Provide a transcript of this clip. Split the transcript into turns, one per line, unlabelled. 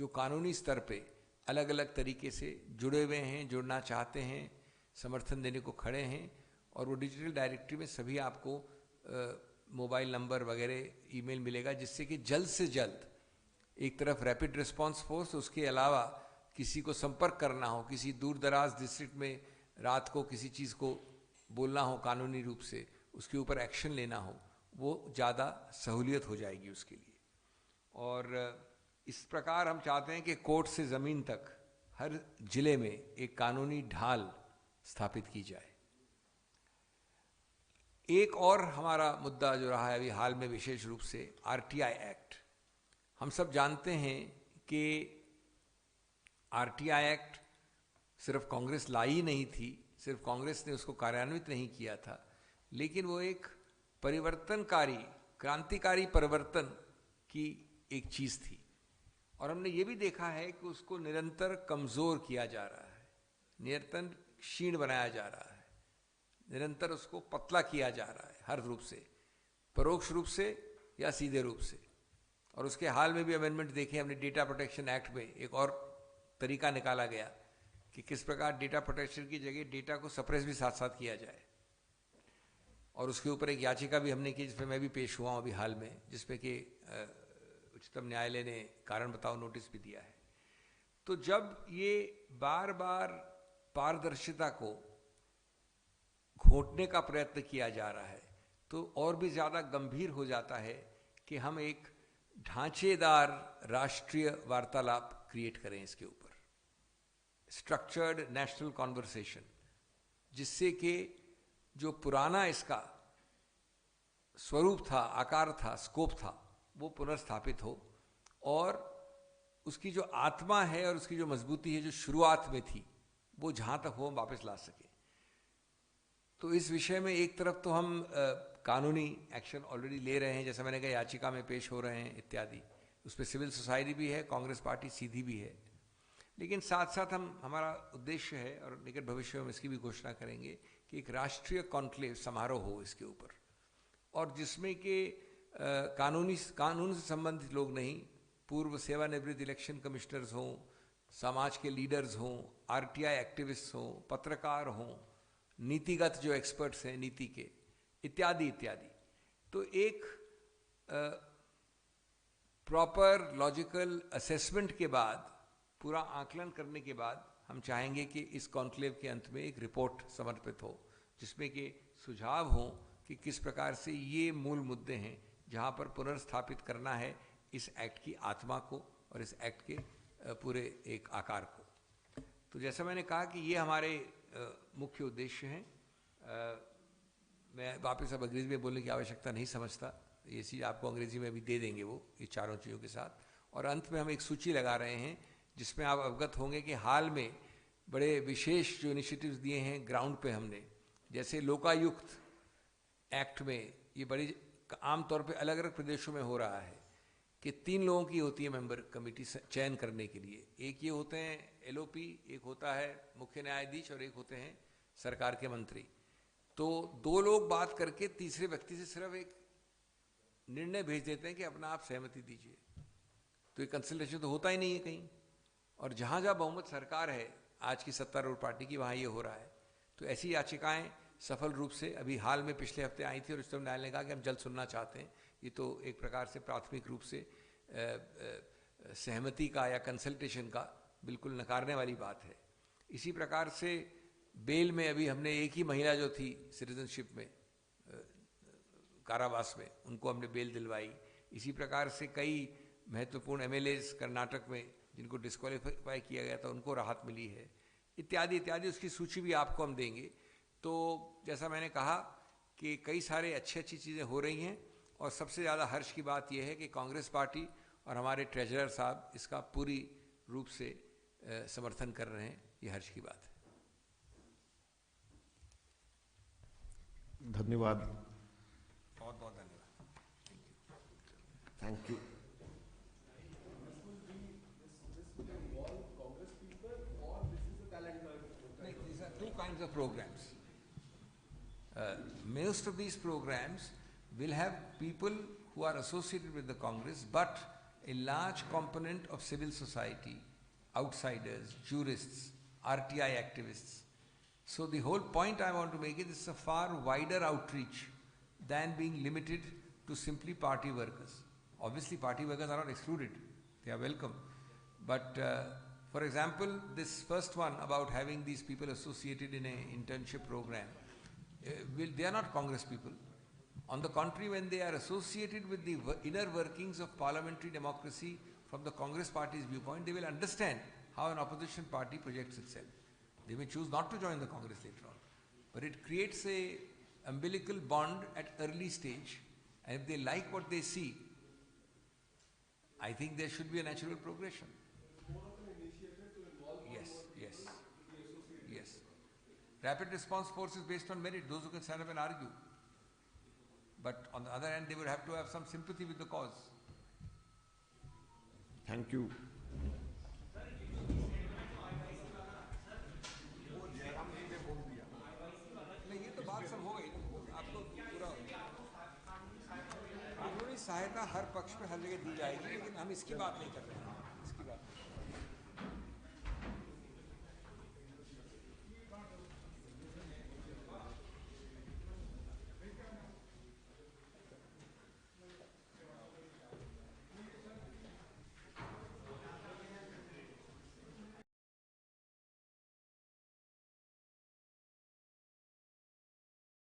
जो कानूनी स्तर पे अलग अलग तरीके से जुड़े हुए हैं, जुड़ना चाहते हैं, समर्थन देने को खड़े हैं, और वो डिजिटल डायरेक्टरी में सभी आपको मोबाइल नंबर वगैरह ईमेल मिलेगा, जिससे कि जल्द से जल्द एक तरफ रैपिड रिस्पांस फोर्स, उसके अलावा किसी को संपर्क करना हो, किसी दूर दराज डिस्ट्रिक्ट में रात को किसी चीज़ को बोलना हो कानूनी रूप से, उसके ऊपर एक्शन लेना हो, वो ज़्यादा सहूलियत हो जाएगी उसके लिए। और इस प्रकार हम चाहते हैं कि कोर्ट से ज़मीन तक हर जिले में एक कानूनी ढाल स्थापित की जाए। एक और हमारा मुद्दा जो रहा है अभी हाल में विशेष रूप से आरटीआई एक्ट। हम सब जानते हैं कि आरटीआई एक्ट सिर्फ कांग्रेस लाई नहीं थी, सिर्फ कांग्रेस ने उसको कार्यान्वित नहीं किया था, लेकिन वो एक परिवर्तनकारी, क्रांतिकारी परिवर्तन की एक चीज़ थी। और हमने ये भी देखा है कि उसको निरंतर कमज़ोर किया जा रहा है, निरंतर क्षीण बनाया जा रहा है, निरंतर उसको पतला किया जा रहा है, हर रूप से, परोक्ष रूप से या सीधे रूप से। और उसके हाल में भी अमेंडमेंट देखे हमने, डेटा प्रोटेक्शन एक्ट में एक और तरीका निकाला गया कि किस प्रकार डेटा प्रोटेक्शन की जगह डेटा को सप्रेस भी साथ साथ किया जाए। और उसके ऊपर एक याचिका भी हमने की, जिसमें मैं भी पेश हुआ हूँ अभी हाल में, जिसमें कि उच्चतम न्यायालय ने कारण बताओ नोटिस भी दिया है। तो जब ये बार बार पारदर्शिता को घोटने का प्रयत्न किया जा रहा है, तो और भी ज़्यादा गंभीर हो जाता है कि हम एक ढांचेदार राष्ट्रीय वार्तालाप क्रिएट करें इसके ऊपर, स्ट्रक्चर्ड नेशनल कॉन्वर्सेशन, जिससे कि जो पुराना इसका स्वरूप था, आकार था, स्कोप था, वो पुनर्स्थापित हो, और उसकी जो आत्मा है और उसकी जो मजबूती है जो शुरुआत में थी, वो जहाँ तक हो वापस ला सके। तो इस विषय में एक तरफ तो हम कानूनी एक्शन ऑलरेडी ले रहे हैं, जैसा मैंने कहा याचिका में पेश हो रहे हैं इत्यादि, उस पर सिविल सोसाइटी भी है, कांग्रेस पार्टी सीधी भी है, लेकिन साथ साथ हमारा उद्देश्य है, और निकट भविष्य में इसकी भी घोषणा करेंगे, कि एक राष्ट्रीय कॉन्क्लेव समारोह हो इसके ऊपर, और जिसमें कि कानून से संबंधित लोग नहीं, पूर्व सेवानिवृत्त इलेक्शन कमिश्नर्स हों, समाज के लीडर्स हों, आरटीआई एक्टिविस्ट हों, पत्रकार हों, नीतिगत जो एक्सपर्ट्स हैं नीति के, इत्यादि इत्यादि। तो एक प्रॉपर लॉजिकल असेसमेंट के बाद, पूरा आकलन करने के बाद, हम चाहेंगे कि इस कॉन्क्लेव के अंत में एक रिपोर्ट समर्पित हो, जिसमें कि सुझाव हों कि किस प्रकार से ये मूल मुद्दे हैं जहाँ पर पुनर्स्थापित करना है इस एक्ट की आत्मा को और इस एक्ट के पूरे एक आकार को। तो जैसा मैंने कहा कि ये हमारे मुख्य उद्देश्य हैं। मैं वापस अब अंग्रेजी में बोलने की आवश्यकता नहीं समझता, ये चीज़ आपको अंग्रेजी में भी दे देंगे वो, ये चारों चीज़ों के साथ। और अंत में हम एक सूची लगा रहे हैं जिसमें आप अवगत होंगे कि हाल में बड़े विशेष जो इनिशिएटिव्स दिए हैं ग्राउंड पे हमने, जैसे लोकायुक्त एक्ट में, ये बड़ी आमतौर पे अलग अलग प्रदेशों में हो रहा है कि 3 लोगों की होती है मेंबर कमेटी चयन करने के लिए। एक ये होते हैं एलओपी, एक होता है मुख्य न्यायाधीश, और एक होते हैं सरकार के मंत्री। तो 2 लोग बात करके तीसरे व्यक्ति से सिर्फ एक निर्णय भेज देते हैं कि अपना आप सहमति दीजिए, तो ये कंसल्टेशन तो होता ही नहीं है कहीं। और जहाँ जहाँ बहुमत सरकार है आज की सत्तारूढ़ पार्टी की, वहाँ ये हो रहा है। तो ऐसी याचिकाएं सफल रूप से अभी हाल में पिछले हफ्ते आई थी, और उच्चतम न्यायालय ने कहा कि हम जल्द सुनना चाहते हैं। ये तो एक प्रकार से प्राथमिक रूप से सहमति का या कंसल्टेशन का बिल्कुल नकारने वाली बात है। इसी प्रकार से बेल में अभी हमने एक ही महिला जो थी सिटीजनशिप में, कारावास में, उनको हमने बेल दिलवाई। इसी प्रकार से कई महत्वपूर्ण एमएलएज कर्नाटक में जिनको डिस्क्वालीफाई किया गया था, उनको राहत मिली है, इत्यादि इत्यादि। उसकी सूची भी आपको हम देंगे। तो जैसा मैंने कहा कि कई सारे अच्छी चीज़ें हो रही हैं, और सबसे ज़्यादा हर्ष की बात यह है कि कांग्रेस पार्टी और हमारे ट्रेजरर साहब इसका पूरी रूप से समर्थन कर रहे हैं। ये हर्ष की बात है।
धन्यवाद,
बहुत बहुत धन्यवाद।
Thank you.
These are 2 kinds of programs. Most of these programs will have people who are associated with the Congress, but a large component of civil society, outsiders, jurists, RTI activists. So the whole point I want to make is it's a far wider outreach than being limited to simply party workers. Obviously, party workers are not excluded. They are welcome. But for example, this first one about having these people associated in an internship program, they are not Congress people. On the contrary, when they are associated with the inner workings of parliamentary democracy from the Congress party's viewpoint, they will understand how an opposition party projects itself. They may choose not to join the Congress later on. But it creates a umbilical bond at early stage, and if they like what they see, I think there should be a natural progression. Yes. Rapid response force is based on merit, those who can stand up and argue. But on the other hand, they would have to have some sympathy with the cause.
Thank you.
नहीं, ये तो बात सब हो गई ना, आपको पूरा कानूनी सहायता हर पक्ष में हर जगह दी जाएगी, लेकिन हम इसकी बात नहीं कर रहे हैं.